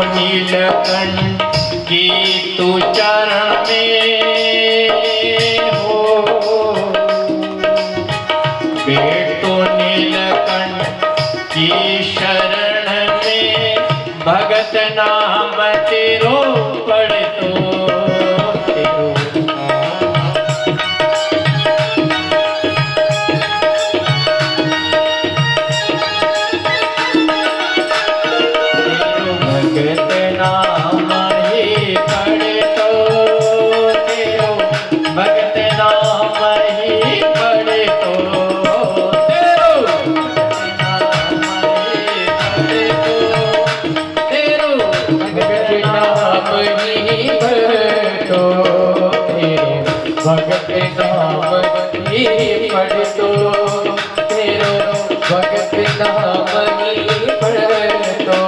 नीलकंठ की तू चरण में हो, बैठो नीलकंठ की शरण में, भगत नाम तेरो पढ़तो तेरो। भगत नाम ही पढ़तो तेरो, भगत नाम ही पढ़तो तेरो, भगत नाम ही पढ़तो तेरो, भगत नाम ही पढ़तो तेरो, भगत नाम ही पढ़तो।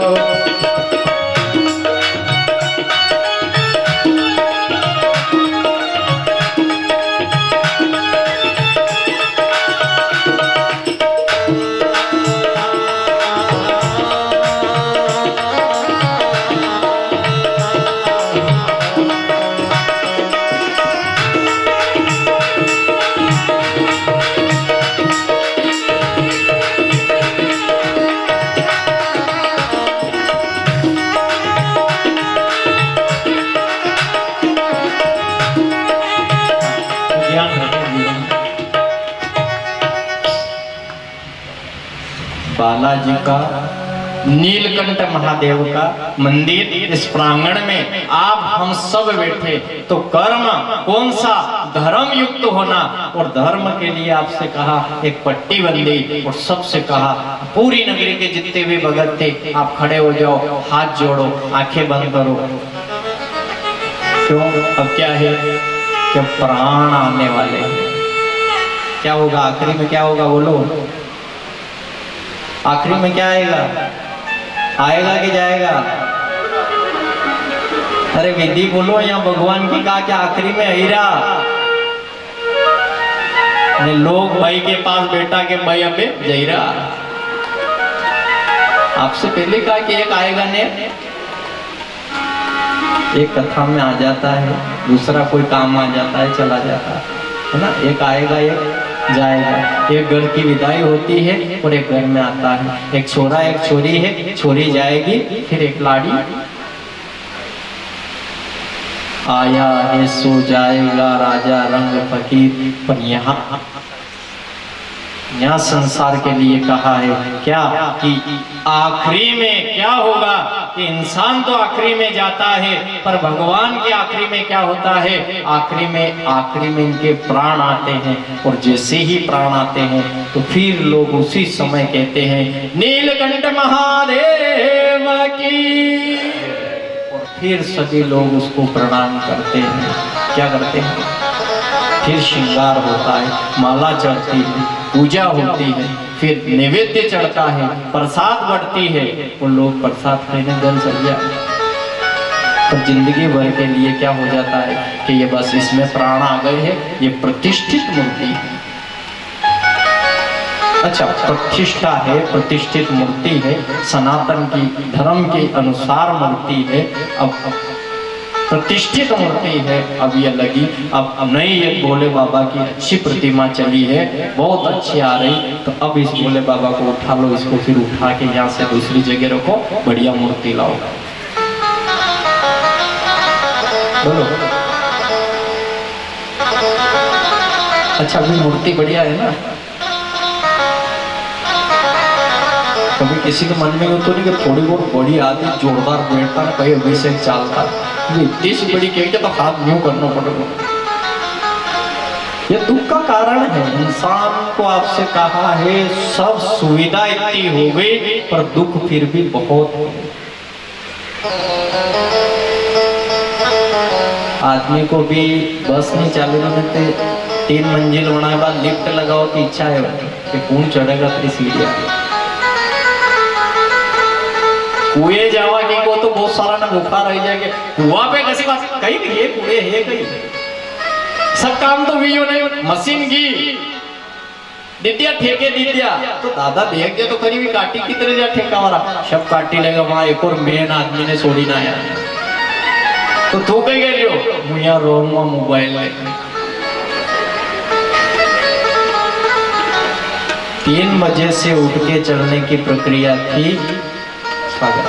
बालाजी का, नीलकंठ महादेव का मंदिर, इस प्रांगण में आप हम सब बैठे तो कर्म कौन सा, धर्म युक्त होना। और धर्म के लिए आपसे कहा एक पट्टी बंदी और सबसे कहा पूरी नगरी के जितने भी भगत थे आप खड़े हो जाओ, हाथ जोड़ो, आंखें बंद करो। क्यों? अब क्या है कि प्राण आने वाले हैं। क्या होगा आखिरी में, क्या होगा बोलो? आखिरी में क्या आएगा? आएगा कि जाएगा? अरे विधि बोलो, यहाँ भगवान की कहा क्या आखिरी में हीरा ने लोग भाई के पास बैठा के भाई अबे जहीरा, आपसे पहले कहा कि एक आएगा ने, एक कथा में आ जाता है, दूसरा कोई काम आ जाता है, चला जाता है ना। एक आएगा एक जाएगा, एक घर की विदाई होती है और एक घर में आता है, एक छोरा एक छोरी है, छोरी जाएगी फिर एक लाड़ी। आया है सो जाएगा राजा रंग फकीर, पर यहाँ संसार के लिए कहा है क्या कि आखिरी में क्या होगा कि इंसान तो आखिरी में जाता है, पर भगवान के आखिरी में क्या होता है? आखिरी में इनके प्राण आते हैं, और जैसे ही प्राण आते हैं तो फिर लोग उसी समय कहते हैं नीलकंठ महादेव की, और फिर सभी लोग उसको प्रणाम करते हैं। क्या करते हैं? फिर श्रृंगार होता है, माला चढ़ती है, पूजा होती है, फिर नैवेद्य चढ़ता है, प्रसाद बढ़ती है, और लोग प्रसाद खाने जल चल जाए। पर जिंदगी भर के लिए क्या हो जाता है कि ये बस इसमें प्राण आ गए हैं, ये प्रतिष्ठित मूर्ति है। अच्छा, प्रतिष्ठा है, प्रतिष्ठित मूर्ति है, सनातन की धर्म के अनुसार मूर्ति है, अब प्रतिष्ठित मूर्ति है। अब ये लगी, अब नई एक भोले बाबा की अच्छी प्रतिमा चली है, बहुत अच्छी आ रही, तो अब इस भोले बाबा को उठा लो, इसको फिर उठा के यहाँ से दूसरी जगह रखो, बढ़िया मूर्ति लाओ। बोलो अच्छा, अभी मूर्ति बढ़िया है ना। कभी किसी के मन में हो तो नहीं कि थोड़ी बहुत बड़ी आती, जोरदार बैठता ना, कहीं अभिषेक चालता, इतनी सी बड़ी कही तो हाथ न्यू करना पड़ेगा। ये दुख का कारण है। इंसान को आपसे कहा है सब सुविधा इतनी हो गई, पर दुख फिर भी बहुत है। आदमी को भी बस नहीं चालू करते, 3 मंजिल होने के बाद लिफ्ट लगाओ की इच्छा है कि कौन चढ़ेगा तेरी सीढ़ियां। कुएं जावा की को तो बहुत सारा ना भूखा रह जाएगा, कुआ पे कैसी बात कहीं नहीं है, कुएं है कहीं, सब काम तो भी नहीं, मशीन की दिद्या ठेके दिद्या तो दादा देख गया तो करीबी काटी की तरह जा ठेका वाला सब काटी लेगा वहां एक और मेन आदमी ने छोड़ी ना आया तो तू कहीं गए हो मुझे रोम मोबाइल है 3 बजे से उठ के चढ़ने की प्रक्रिया थी। स्वागत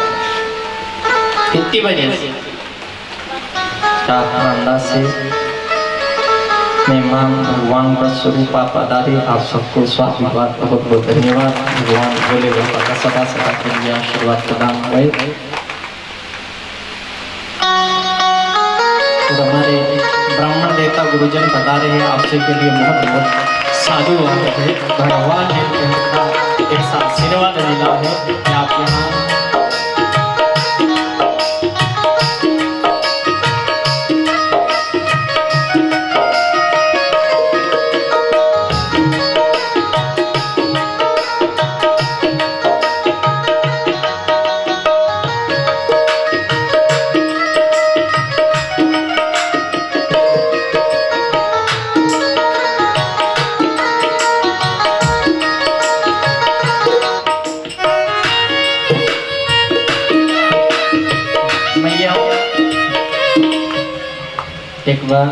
कितनी बजे से अंडा से मेहमान भगवान का स्वरूप आप पधारे। आप सबको स्वागत बहुत बहुत धन्यवाद। भगवान भोले बाबा का सदा सदा के लिए आशीर्वाद प्रदान हुए। तो हमारे ब्राह्मण देवता गुरुजन पधारे हैं आपसे के लिए बहुत बहुत साधुवाद है। भगवान ने ऐसा आशीर्वाद मिला है कि आप यहाँ एक बार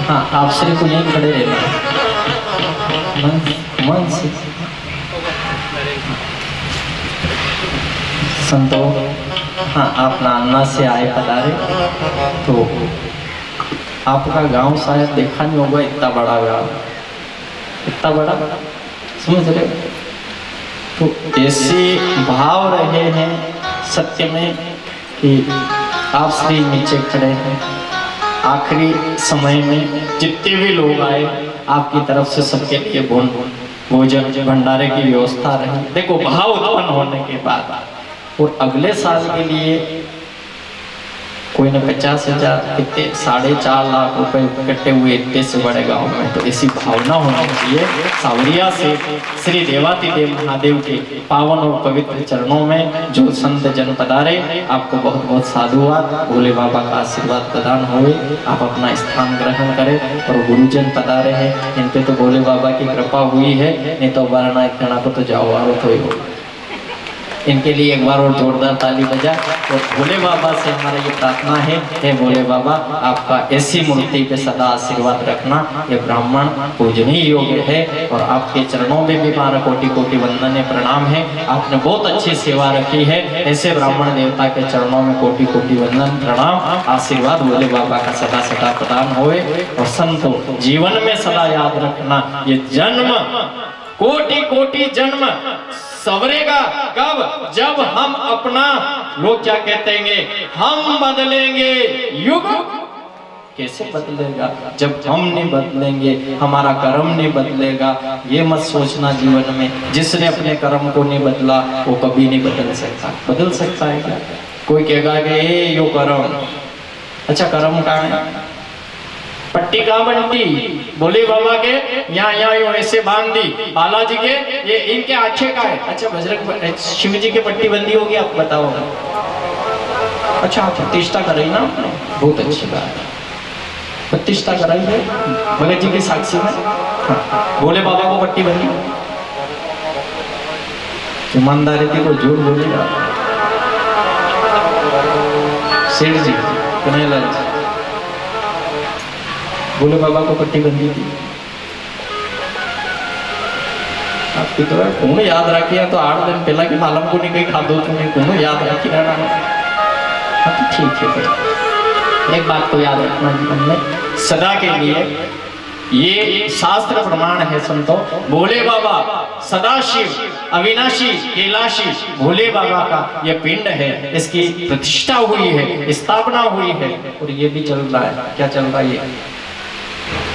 हाँ आप श्री को यहीं खड़े रहना मन से संतो। हाँ आप नाना से आए पधारे तो आपका गांव शायद देखा नहीं होगा इतना बड़ा गांव इतना बड़ा समझ रहे हो। तो ऐसे भाव रहे हैं सत्य में कि आप श्री नीचे खड़े हैं। आखिरी समय में जितने भी लोग आए आपकी तरफ से सबके लिए भोजन भंडारे की व्यवस्था रही। देखो भाव उत्पन्न होने के बाद और अगले साल के लिए कोई ने 50,000 कितने 4.5 लाख रुपए इकट्ठे हुए इतने से बड़े गांव में। तो ऐसी भावना होनी चाहिए। सावरिया से श्री देवाती देव महादेव के पावन और पवित्र चरणों में जो संत जन पधारे आपको बहुत बहुत साधुवाद। भोले बाबा का आशीर्वाद प्रदान हुए। आप अपना स्थान ग्रहण करें और गुरुजन पधारे हैं इन पे तो भोले बाबा की कृपा हुई है। नहीं तो बारना एक को तो जाओ और तो ही इनके लिए एक बार और जोरदार ताली बजा। और भोले बाबा से हमारा ये प्रार्थना है हे भोले बाबा आपका ऐसी मूर्ति पे सदा आशीर्वाद रखना। ये ब्राह्मण पूजनीय योग्य है और आपके चरणों में भी हमारा कोटि कोटि वंदन प्रणाम है। आपने बहुत अच्छी सेवा रखी है। ऐसे ब्राह्मण देवता के चरणों में कोटि कोटि वंदन प्रणाम। आशीर्वाद भोले बाबा का सदा सदा प्रदान होए। और संतो जीवन में सदा याद रखना ये जन्म कोटि कोटि जन्म सवरेगा कब जब हम अपना लोग क्या कहते हैं हम बदलेंगे। युग कैसे बदलेगा जब हम नहीं बदलेंगे हमारा कर्म नहीं बदलेगा। ये मत सोचना जीवन में जिसने अपने कर्म को नहीं बदला वो कभी नहीं बदल सकता। बदल सकता है क्या? कोई कहेगा कि ये यो कर्म अच्छा कर्म कहाँ है पट्टी कहाँ बनती भोले बाबा के यहाँ ऐसे बांध दी। बालाजी के ये इनके आंखें का है अच्छा बजरंग शिव जी के पट्टी बंदी होगी आप बताओ। अच्छा आप प्रतिष्ठा कराई ना बहुत अच्छी बात है। प्रतिष्ठा कराई है भगत जी के साक्षी में। हाँ, भोले बाबा को पट्टी बंदी ईमानदारी थी को झूठ बोलेगा सेठ जी कन्हैयालाल जी भोले बाबा को पट्टी बंदी थी। आपकी तो कौन याद रखिए तो 8 दिन पहला की मालूम को नहीं कहीं खादो तुम्हें कौन याद रखी रहना। हाँ तो ठीक है फिर एक बात को याद रखना जीवन में सदा के लिए ये शास्त्र प्रमाण है संतो। भोले बाबा सदाशिव अविनाशी कैलाशी भोले बाबा का ये पिंड है। इसकी प्रतिष्ठा हुई है स्थापना हुई है और ये भी चल रहा है। क्या चल रहा है? ये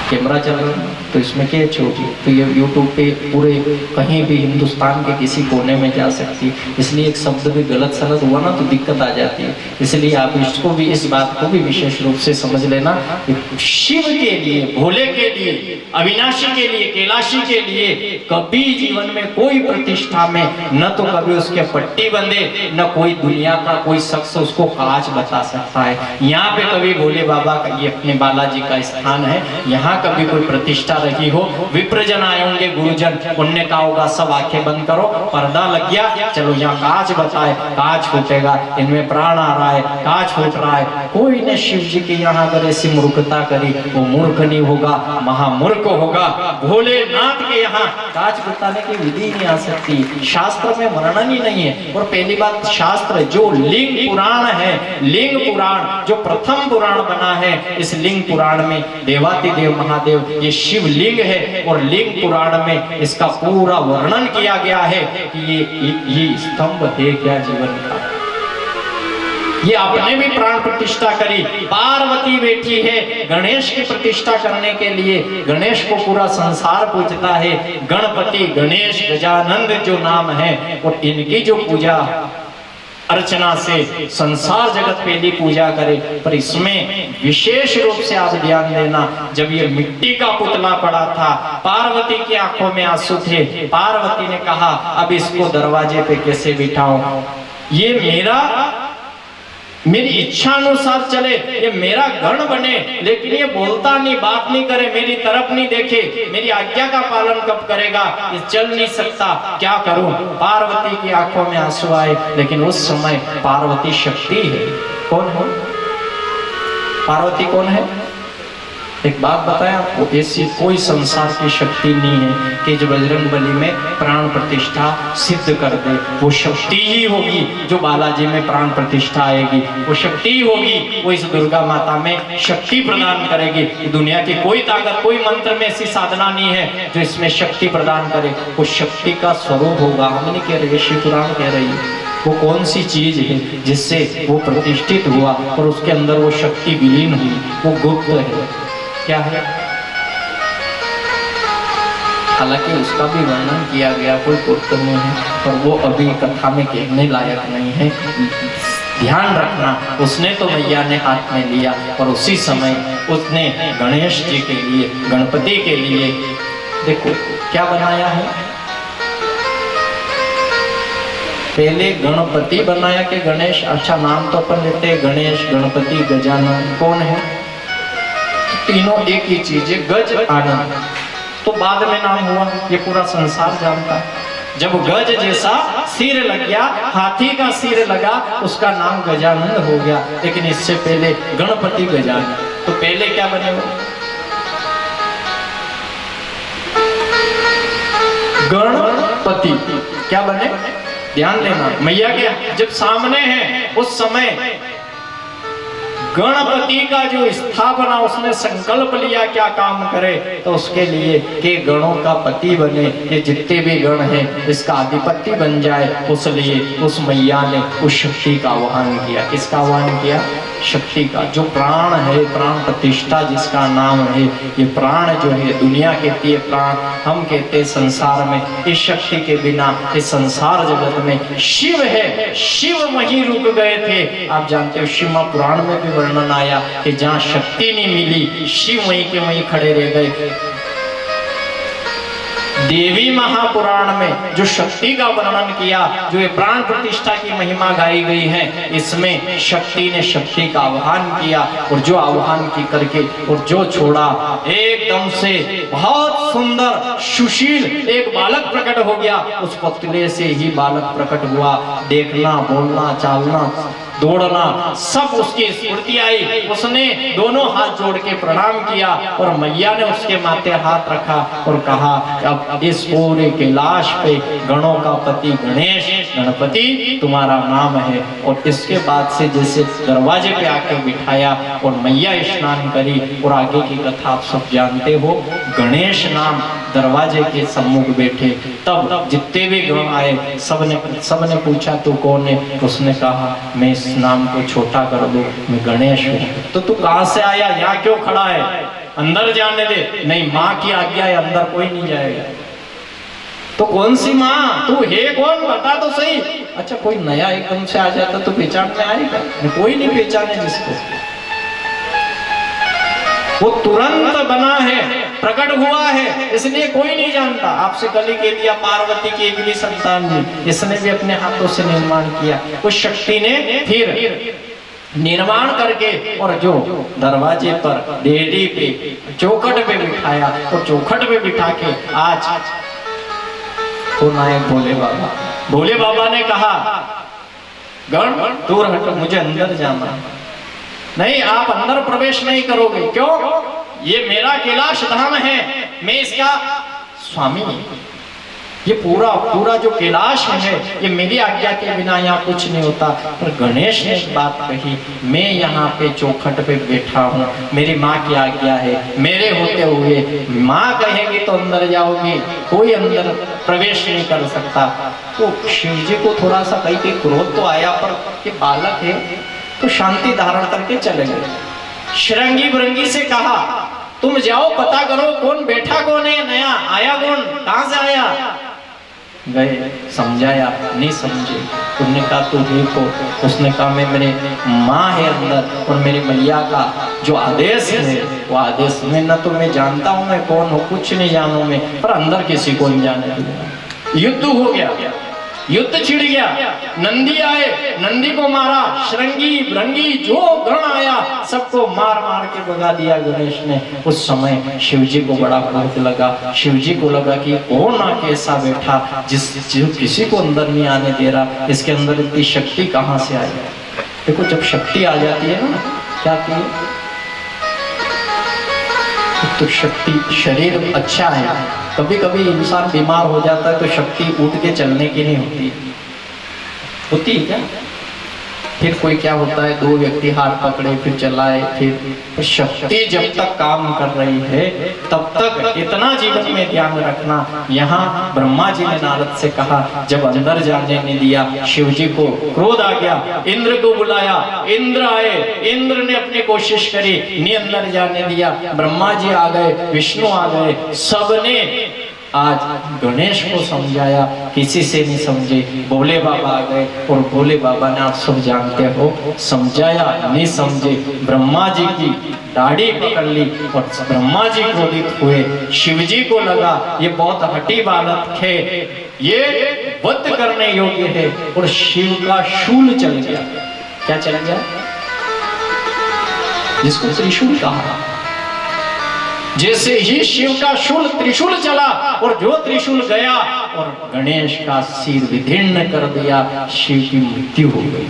कैमरा चल रहा है। तो इसमें क्या होगी? तो ये यूट्यूब पे पूरे कहीं भी हिंदुस्तान के किसी कोने में जा सकती है। इसलिए एक शब्द भी गलत सलत हुआ ना तो दिक्कत आ जाती है। इसलिए आप इसको भी, इस बात को भी विशेष रूप से समझ लेना। शिव के लिए, भोले के लिए, अविनाशी के लिए, कैलाशी के लिए कभी जीवन में कोई प्रतिष्ठा में न तो कभी उसके पट्टी बंधे, न कोई दुनिया का कोई शख्स उसको काज बता सकता है। यहाँ पे कभी भोले बाबा का, ये अपने बालाजी का स्थान है, यहाँ कभी कोई प्रतिष्ठा रही हो, विप्रजन आए होंगे, गुरुजन, उनने कहा होगा सब आंखें बंद करो, पर्दा लग गया, चलो यहाँ काज बताए, काज फूटेगा, इनमें प्राण आ रहा है, काज फूट रहा है। कोई ने शिव जी के यहाँ अगर ऐसी मूर्खता करी, वो मूर्ख नहीं होगा, महामूर्ख होगा। भोलेनाथ के यहाँ काज बताने की विधि नहीं आ सकती, शास्त्र में वर्णन ही नहीं है। और पहली बात, शास्त्र जो लिंग पुराण है, लिंग पुराण जो प्रथम पुराण बना है, इस लिंग पुराण में देवातिदेव महादेव ये शिव लिंग है, और लिंग पुराण में इसका पूरा वर्णन किया गया है कि ये स्तंभ है क्या जीवन का। ये आपने भी प्राण प्रतिष्ठा करी, पार्वती बैठी है गणेश की प्रतिष्ठा करने के लिए। गणेश को पूरा संसार पूजता है, गणपति, गणेश, गजानंद जो नाम है, और इनकी जो पूजा अर्चना से संसार जगत पहली पूजा करे। पर इसमें विशेष रूप से आप ध्यान देना, जब ये मिट्टी का पुतला पड़ा था, पार्वती की आंखों में आंसू थे। पार्वती ने कहा अब इसको दरवाजे पे कैसे बिठाऊं, ये मेरी इच्छा अनुसार चले, ये मेरा गण बने, लेकिन ये बोलता नहीं, बात नहीं करे, मेरी तरफ नहीं देखे, मेरी आज्ञा का पालन कब करेगा, ये चल नहीं सकता, क्या करूं। पार्वती की आंखों में आंसू आए। लेकिन उस समय पार्वती शक्ति है। कौन है पार्वती? कौन है? एक बात बताया आपको, ऐसी कोई संसार की शक्ति नहीं है कि जो बजरंगबली में प्राण प्रतिष्ठा सिद्ध कर दे। वो शक्ति ही होगी जो बालाजी में प्राण प्रतिष्ठा आएगी, वो शक्ति ही होगी, वो इस दुर्गा माता में शक्ति प्रदान करेगी। दुनिया की कोई ताकत, कोई मंत्र में ऐसी साधना नहीं है जो इसमें शक्ति प्रदान करे। वो शक्ति का स्वरूप होगा। हम नहीं कह रहे, शिव पुराण कह रही है। वो कौन सी चीज है जिससे वो प्रतिष्ठित हुआ और उसके अंदर वो शक्ति विलीन हुई? वो गुप्त है। क्या है? हालांकि उसका भी वर्णन किया गया, कोई गुप्त नहीं है, पर वो अभी कथा में कहने लायक नहीं है। ध्यान रखना, उसने तो मैया ने हाथ में लिया और उसी समय उसने गणेश जी के लिए, गणपति के लिए देखो क्या बनाया है। पहले गणपति बनाया कि गणेश? अच्छा, नाम तो अपन लेते हैं गणेश, गणपति, गजानन। कौन है? तीनों एक ही चीज है, गज आनंद। तो बाद में नाम हुआ, ये पूरा संसार जानता है। जब गज जैसा सिर लग गया, हाथी का सिर लगा, उसका नाम गजानंद हो गया। लेकिन इससे पहले गणपति, गजानन। तो पहले क्या बने वो? गणपति। क्या बने? ध्यान देना, मैया के जब सामने है उस समय गणपति का जो स्थापना, उसने संकल्प लिया क्या काम करे, तो उसके लिए कि गणों का पति बने, ये जितने भी गण हैं इसका अधिपति बन जाए। उस लिए उस मैया ने उस शक्ति का आह्वान किया। किसका आह्वान किया? शक्ति का। जो प्राण है, प्राण प्रतिष्ठा जिसका नाम है, ये प्राण जो है, दुनिया कहती है प्राण, हम कहते हैं संसार में। इस शक्ति के बिना इस संसार जगत में शिव है, शिव वहीं रुक गए थे। आप जानते हो शिव पुराण में भी वर्णन आया कि जहाँ शक्ति नहीं मिली, शिव वहीं के वहीं खड़े रह गए। देवी महापुराण में जो शक्ति का वर्णन किया, जो ये प्राण प्रतिष्ठा की महिमा गाई गई है, इसमें शक्ति ने शक्ति का आह्वान किया, और जो आह्वान की करके और जो छोड़ा, एकदम से बहुत सुंदर सुशील एक बालक प्रकट हो गया। उस पुतले से ही बालक प्रकट हुआ। देखना, बोलना, चालना, दौड़ना, सब उसकी स्फूर्ति आई। उसने दोनों हाथ जोड़ के प्रणाम किया और मैया ने उसके माथे हाथ रखा और कहा अब इस पूरे कैलाश पे गणों का पति गणेश, गणपति तुम्हारा नाम है। और इसके बाद से जैसे दरवाजे पे आके बिठाया और मैया स्नान करी, और आगे की कथा आप सब जानते हो। गणेश नाम दरवाजे के सम्मुख बैठे। तब जितने भी गण आए सबने पूछा तू कौन है? उसने कहा मैं इस नाम को छोटा कर दूं, मैं गणेश हूँ। तो तू कहाँ से आया, यहाँ क्यों खड़ा है, अंदर जाने दे। नहीं, माँ की आज्ञा है, अंदर कोई नहीं जाएगा। तो कौन सी माँ, तू है कौन, बता तो सही। अच्छा, कोई नया एकदम से आ जाता तो पहचान में आएगा? कोई नहीं पहचाने जिसको, वो तुरंत बना है, प्रकट हुआ है, इसलिए कोई नहीं जानता। आपसे कली कह दिया पार्वती की एक भी संतान नहीं, इसने भी अपने हाथों से निर्माण किया। उस शक्ति ने फिर निर्माण करके और जो दरवाजे पर देहरी पे चौखट पे बिठाया, और चौखट पे बिठा के आज तो नायक भोले बाबा। भोले बाबा ने कहा गण दूर हटो, मुझे अंदर जाना। नहीं, आप अंदर प्रवेश नहीं करोगे। क्यों? ये मेरा कैलाश धाम है, मैं इसका स्वामी हूं। ये पूरा जो कैलाश है, ये मेरी आज्ञा के बिना यहाँ कुछ नहीं होता। पर गणेश ने एक बात कही, मैं यहाँ पे चौखट पे बैठा हूँ, मेरी माँ की आज्ञा है, मेरे होते हुए माँ कहेगी तो अंदर जाओगी, कोई अंदर प्रवेश नहीं कर सकता। तो शिव जी को थोड़ा सा कहीं क्रोध तो आया, पर ये बालक है तो शांति धारण करके चले गए। श्रृंगी भृंगी से कहा तुम जाओ पता करो कौन बैठा, कौन है नया आया, कौन कहां से आया। गए, समझाया, नहीं समझे। उन्होंने कहा तू है को? उसने कहा मैं, मेरे माँ है अंदर, और मेरी मैया का जो आदेश है वो आदेश में न तो मैं जानता हूँ मैं कौन हूँ, कुछ नहीं जानू मैं, पर अंदर किसी को नहीं जाने दूंगा। युद्ध हो गया, युद्ध छिड़ गया, नंदी आए, नंदी को मारा, श्रृंगी भृंगी जो गण आया सबको मार मार के भगा दिया गणेश ने। उस समय शिव जी को बड़ा क्रोध लगा। शिव जी को लगा कि कौन आके ऐसा बैठा जो किसी को अंदर नहीं आने दे रहा, इसके अंदर इतनी शक्ति कहाँ से आई। देखो जब शक्ति आ जाती है ना, क्या की तो शक्ति, शरीर अच्छा है, कभी कभी इंसान बीमार हो जाता है तो शक्ति उठ के चलने की नहीं होती है क्या? फिर कोई क्या होता है, दो व्यक्ति हाथ पकड़े फिर चलाए, फिर शक्ति जब तक काम कर रही है तब तक इतना जीवन में ध्यान रखना। यहाँ ब्रह्मा जी ने नारद से कहा, जब अंदर जाने नहीं दिया, शिव जी को क्रोध आ गया, इंद्र को बुलाया, इंद्र आए, इंद्र ने अपनी कोशिश करी, नहीं अंदर जाने दिया। ब्रह्मा जी आ गए, विष्णु आ गए, सबने आज गणेश को समझाया, किसी से नहीं समझे। भोले बाबा आ गए और भोले बाबा ने, आप सब जानते हो, समझाया, नहीं समझे। ब्रह्मा जी की दाढ़ी पकड़ ली और ब्रह्मा जी क्रोधित हुए। शिव जी को लगा ये बहुत हठी बालक है, ये वध करने योग्य है, और शिव का शूल चल गया। क्या चल गया? जिसको त्रिशूल कहा। जैसे ही शिव का शूल त्रिशूल चला, और जो त्रिशूल गया और गणेश का सिर विदीर्ण कर दिया, शिव की मृत्यु हो गई,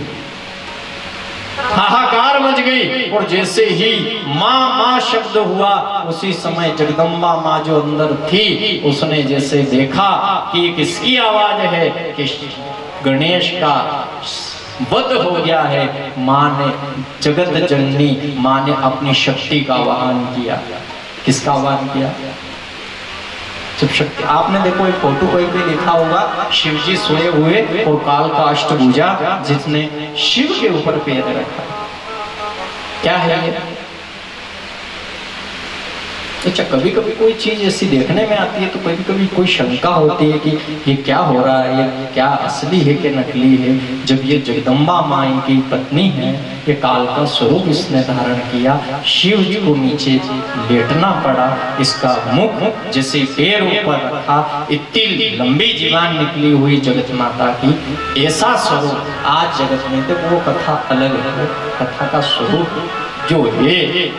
हाहाकार मच गई। और जैसे ही माँ माँ शब्द हुआ, उसी समय जगदम्बा माँ जो अंदर थी, उसने जैसे देखा कि किसकी आवाज है, कि गणेश का वध हो गया है, माँ ने, जगत जननी माँ ने अपनी शक्ति का आह्वान किया। किसका आह्वान किया? जब शक्ति, आपने देखो एक फोटो कोई पे लिखा होगा, शिव जी सोए हुए और काल का अष्टभुजा जिसने शिव के ऊपर पैर रखा। क्या है ये? अच्छा, कभी कभी कोई चीज ऐसी देखने में आती है तो कभी कभी कोई शंका होती है कि ये क्या हो रहा है, ये क्या असली है कि नकली है। जब ये जगदम्बा माँ की पत्नी है, ये काल का स्वरूप इसने धारण किया, शिव जी को नीचे लेटना पड़ा, इसका मुख जैसे पैर ऊपर रखा, इतनी लंबी जीवान निकली हुई जगत माता की, ऐसा स्वरूप आज जगत में, तो वो कथा अलग है। कथा का स्वरूप जो है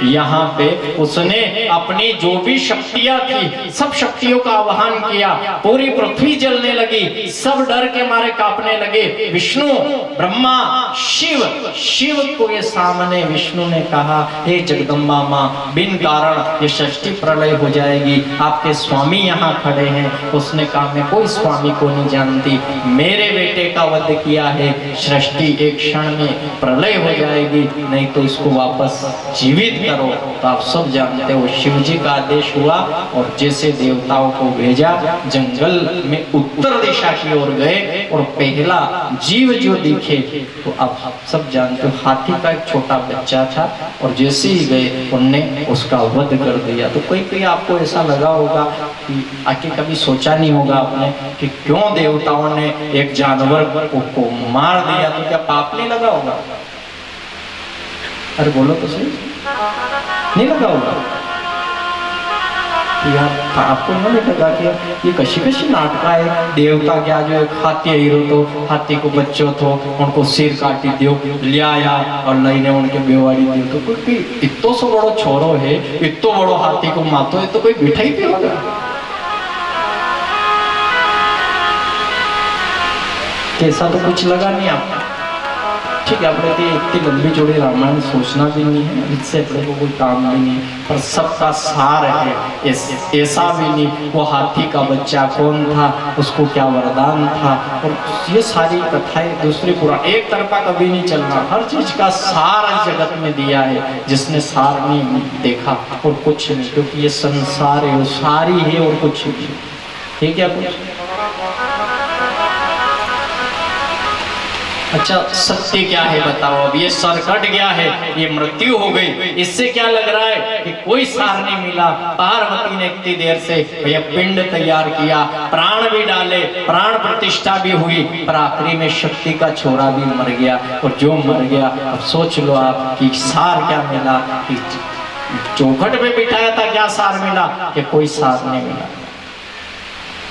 यहाँ पे, उसने अपनी जो भी शक्तियां थी सब शक्तियों का आह्वान किया, पूरी पृथ्वी जलने लगी, सब डर के मारे कांपने लगे। विष्णु, ब्रह्मा, शिव, शिव को ये सामने विष्णु ने कहा, हे जगदम्बा माँ, बिन कारण ये सृष्टि प्रलय हो जाएगी, आपके स्वामी यहाँ खड़े हैं। उसने कहा मैं कोई स्वामी को नहीं जानती, मेरे बेटे का वध किया है, सृष्टि एक क्षण में प्रलय हो जाएगी, नहीं तो इसको वापस बस जीवित करो। तो आप सब जानते हो शिव जी का आदेश हुआ और जैसे देवताओं को भेजा, जंगल में उत्तर दिशा की ओर गए और पहला जीव जो दिखे तो आप सब जानते हो हाथी का एक छोटा बच्चा था और जैसे ही गए उनने उसका वध कर दिया। तो कोई आपको ऐसा लगा होगा कि आके कभी सोचा नहीं होगा आपने कि क्यों देवताओं ने एक जानवर को मार दिया, तो क्या पाप नहीं लगा होगा? अरे बोलो तो सही, नहीं लगा होगा? यार आपको नहीं लगा कि ये कशी नाटक है? देवता क्या जो एक हाथी हीरो तो हाथी को बच्चों तो उनको सिर काटी दियो लिया और लईने उनके बेवाड़ी दियो। तो कोई इतो सो बड़ो छोरो है, इतो बड़ो हाथी को मातो है, तो कोई बिठाई भी होगा? कैसा तो कुछ लगा नहीं आपको? ठीक है, अपने इतनी लंबी चौड़ी रामायण सोचना भी नहीं है, इससे अपने को कोई काम भी नहीं, पर सबका सार है। ऐसा भी नहीं वो हाथी का बच्चा कौन था, उसको क्या वरदान था, और ये सारी कथाएं दूसरी पूरा एक तरफा कभी नहीं चलना। हर चीज का सार जगत में दिया है, जिसने सार नहीं देखा और कुछ नहीं, क्योंकि ये संसार है, वो सारी है और कुछ नहीं। ठीक है कुछ अच्छा सत्य क्या है बताओ? अब ये सर कट गया है, ये मृत्यु हो गई, इससे क्या लग रहा है कि कोई सार नहीं मिला। पार्वती ने इतनी देर से ये पिंड तैयार किया, प्राण भी डाले, प्राण प्रतिष्ठा भी हुई, पर आखिरी में शक्ति का छोरा भी मर गया। और जो मर गया, अब सोच लो आप कि सार क्या मिला? कि चौखट पे बिठाया था, क्या सार मिला? कि कोई सार नहीं मिला।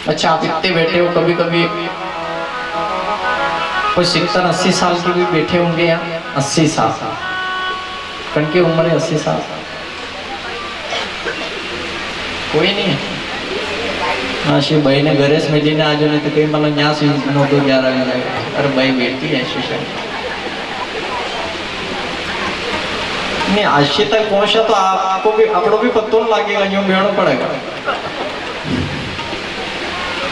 अच्छा आप इतने बैठे हो, कभी कभी कोई 70-80 साल के भी बैठे होंगे यहाँ, 80 साल कण की उम्र है, 80 साल कोई नहीं है। हाँ शिव भाई ने घरे में लेने आज नहीं तो कहीं मतलब यहाँ से 9-11 बजे। अरे भाई बैठी है शीशा नहीं, आज तक पहुंचा तो आपको भी अपनों भी पत्तों लगेगा, यूं बेड़ो पड़ेगा।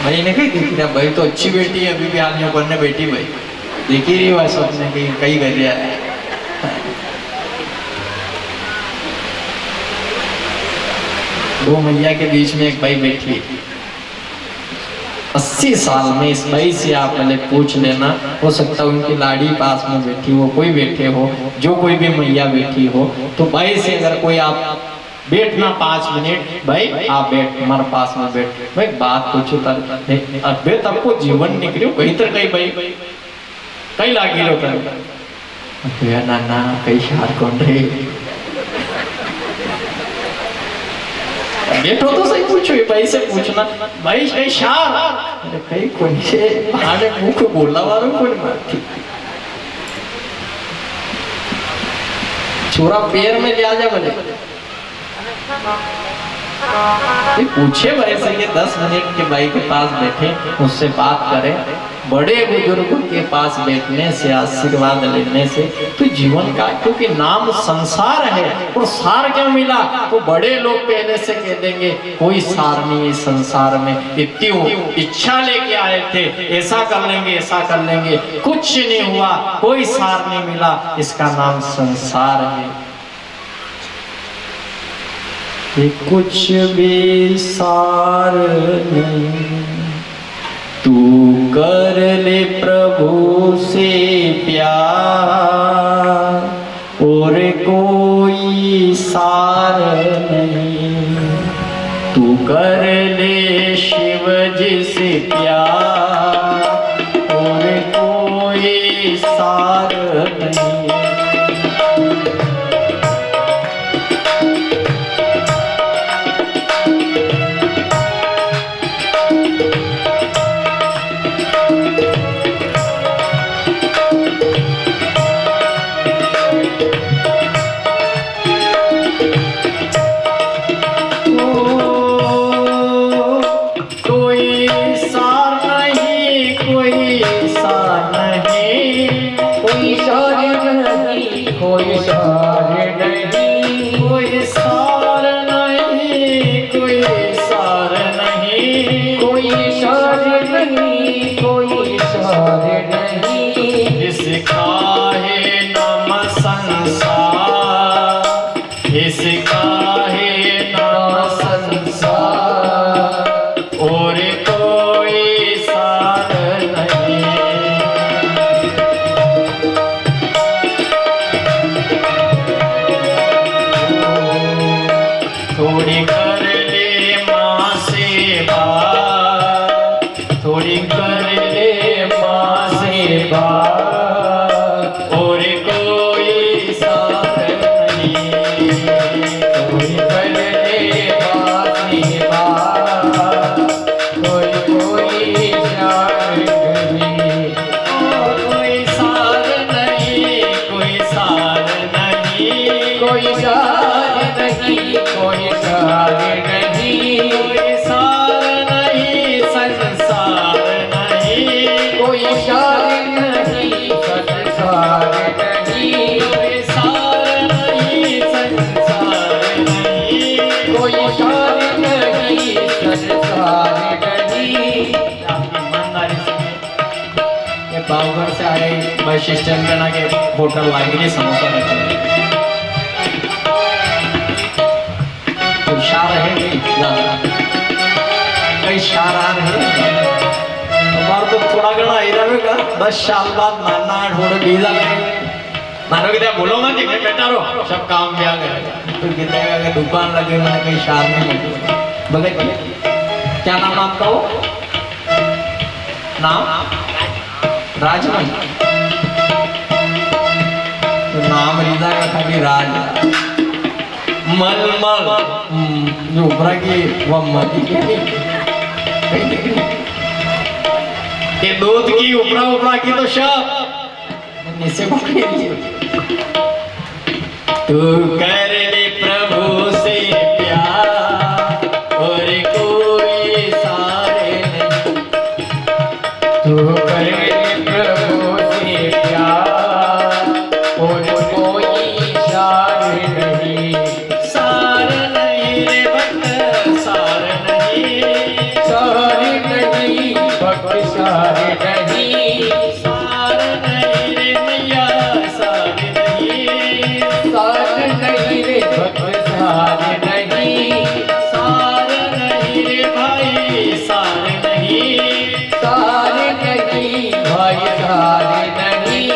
भाई ने कही देखी भाई तो अच्छी बेटी है, अभी भी हाल यूं करने बैठी भाई देखी रही हुआ सबने कई कर रहा है। दो मैया के बीच में एक भाई बैठी, 80 साल में। इस भाई से आप पहले पूछ लेना, हो सकता है उनकी लाड़ी पास में बैठी हो, कोई बैठे हो, जो कोई भी मैया बैठी हो, तो भाई से अगर कोई आप बैठना 5 मिनट, भाई आप बैठ, हमारे पास में बैठ, भाई बात पूछो तर अबे तबको जीवन निकलियो कहीं तर कहीं भाई कई लागी रो कर नाना कई शार कौन रहे बैठो तो सही, पूछो भाई से पूछना, भाई कई शार? अरे कई कौन से आने मुंह को बोला वालों को नहीं, छोरा पैर में ले आ जा बोले पूछे भाई से कि 10 मिनट के भाई के पास बैठे, उससे बात करें। बड़े बुजुर्गों के पास बैठने से, आशीर्वाद लेने से तो जीवन का, क्योंकि नाम संसार है और सार क्या मिला? तो बड़े लोग पहले से कह देंगे कोई सार नहीं है संसार में, इतनी इच्छा लेके आए थे, ऐसा कर लेंगे ऐसा कर लेंगे, कुछ नहीं हुआ, कोई सार नहीं मिला, इसका नाम संसार है। कुछ भी सार नहीं, तू कर ले प्रभु से प्यार, और कोई सार नहीं, तू कर ले शिव जी से प्यार, और कोई सार नहीं। कोई सार नहीं, कोई सार नहीं, थोड़ी कर ले माँ से बात, थोड़ी कर ले माँ से बात, और कोई साथ नहीं, थोड़ी कर ले माँ से बात, कोई साथ नहीं, कोई सार नहीं, कोई सार नहीं, कोई सार नहीं, कोई सार नहीं, कोई सार नहीं, संसार नहीं, कोई सार नहीं, संसार नहीं, कोई सार नहीं, संसार नहीं, कोई सार नहीं, संसार नहीं। आपकी ईमानदारी से ये बावघर से आए बस स्टैंड पे ना के होटल लाएंगे समोसा रखेंगे। तो शार है कई शार आ रहे हमारे तो थोड़ा घना ही रहेगा 10 साल बाद नाना थोड़े वीजा लगे मानो कि बोलो मत कि बेटा रो सब काम भी आ गए तो कितने दुकान लगे मैंने कहीं शार नहीं बोले क्या नाम आपका हो नाम राजमन तो नाम रीजा का था कि राज मलमल जो उभरा की वह मती के दूध की उपरा उपरा की तो शब इसे तू कर ले प्रभु से प्यार और कोई सारे नहीं, तू कर ले प्रभु से प्यार और कोई सारे नहीं, सार नहीं रे भक्त सार नहीं, सार नहीं भक्त सार नहीं, सार नहीं रे मैया सार नहीं, सार नहीं रे भक्त सार नहीं, सार नहीं रे भाई सार नहीं, सार नहीं भाई सार नहीं,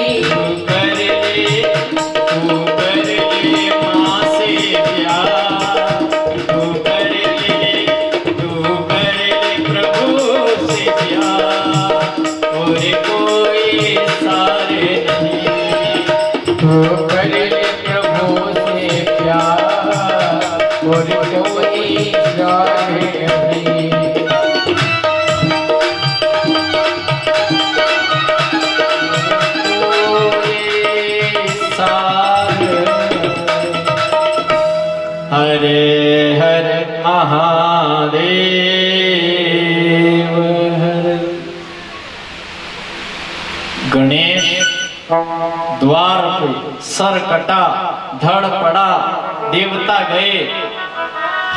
तू कर ले माँ से प्यार, तू कर ले प्रभु से प्यार और कोई सारे नहीं, तू कर ले प्रभु से प्यार और कोई सारे नहीं। हरे हरे महादेव हरे। गणेश द्वार पे सर कटा धड़ पड़ा, देवता गए,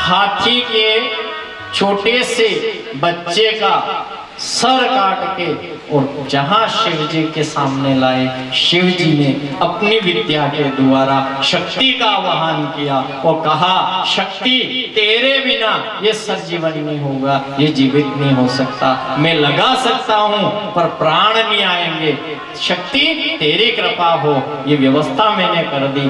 हाथी के छोटे से बच्चे का सर काट के और जहां शिव जी के सामने लाए, शिव जी ने अपनी विद्या के द्वारा शक्ति का आह्वान किया और कहा शक्ति तेरे बिना ये सजीवन नहीं होगा, ये जीवित नहीं हो सकता, मैं लगा सकता हूं पर प्राण नहीं आएंगे, शक्ति तेरी कृपा हो, ये व्यवस्था मैंने कर दी।